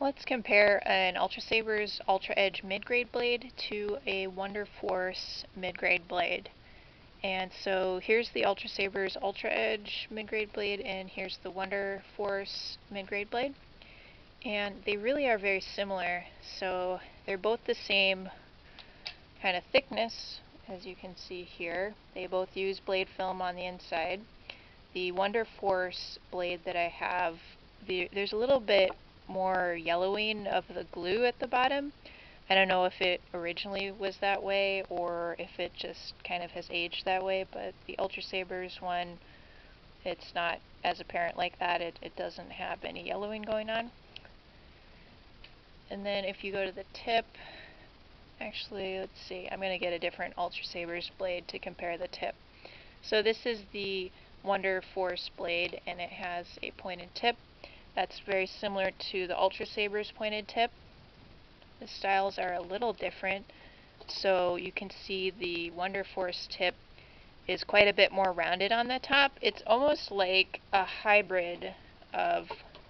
Let's compare an Ultrasabers Ultraedge Midgrade blade to a WonderForce Midgrade blade. And so here's the Ultrasabers Ultraedge Midgrade blade, and here's the WonderForce Midgrade blade. And they really are very similar. So they're both the same kind of thickness, as you can see here. They both use blade film on the inside. The WonderForce blade that I have, there's a little bit more yellowing of the glue at the bottom. I don't know if it originally was that way or if it just kind of has aged that way, but the Ultrasabers one, it's not as apparent like that. It doesn't have any yellowing going on. And then if you go to the tip, actually, let's see, I'm going to get a different Ultrasabers blade to compare the tip. So this is the WonderForce blade, and it has a pointed tip. That's very similar to the Ultrasabers pointed tip. The styles are a little different, so you can see the WonderForce tip is quite a bit more rounded on the top. It's almost like a hybrid of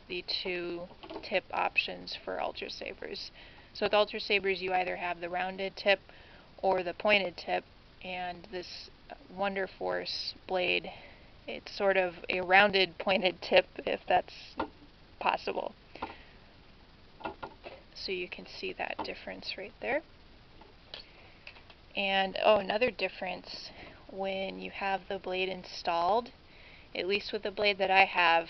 the two tip options for Ultrasabers. So with Ultrasabers, you either have the rounded tip or the pointed tip, and this WonderForce blade, it's sort of a rounded pointed tip, if that's possible. So you can see that difference right there. And another difference, when you have the blade installed, at least with the blade that I have,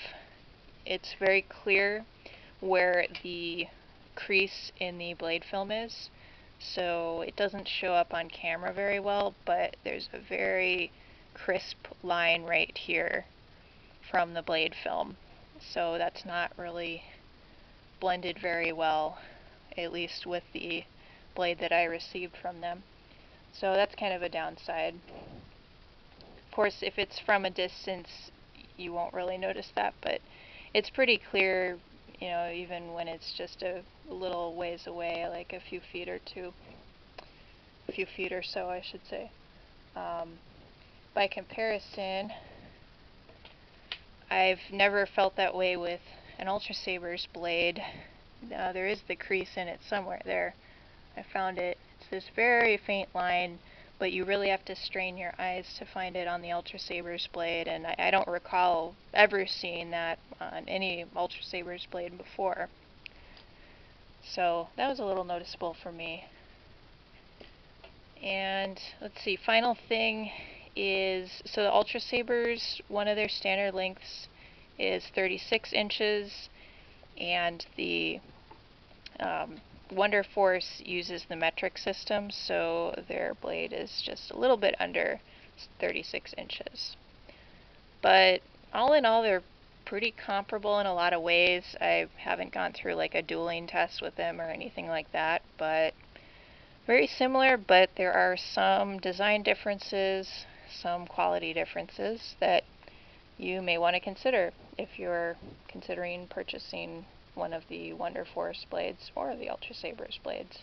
it's very clear where the crease in the blade film is. So it doesn't show up on camera very well, but there's a very crisp line right here from the blade film. So that's not really blended very well, at least with the blade that I received from them. So that's kind of a downside. Of course, if it's from a distance, you won't really notice that, but it's pretty clear, you know, even when it's just a little ways away, like a few feet or so, I should say. By comparison, I've never felt that way with an Ultrasabers blade. There is the crease in it somewhere there. I found it. It's this very faint line, but you really have to strain your eyes to find it on the Ultrasabers blade, and I don't recall ever seeing that on any Ultrasabers blade before. So that was a little noticeable for me. And let's see, final thing is, so the Ultrasabers, one of their standard lengths is 36 inches, and the WonderForce uses the metric system, so their blade is just a little bit under 36 inches. But all in all, they're pretty comparable in a lot of ways. I haven't gone through like a dueling test with them or anything like that, but very similar, but there are some design differences, some quality differences that you may want to consider if you're considering purchasing one of the WonderForce blades or the Ultrasabers blades.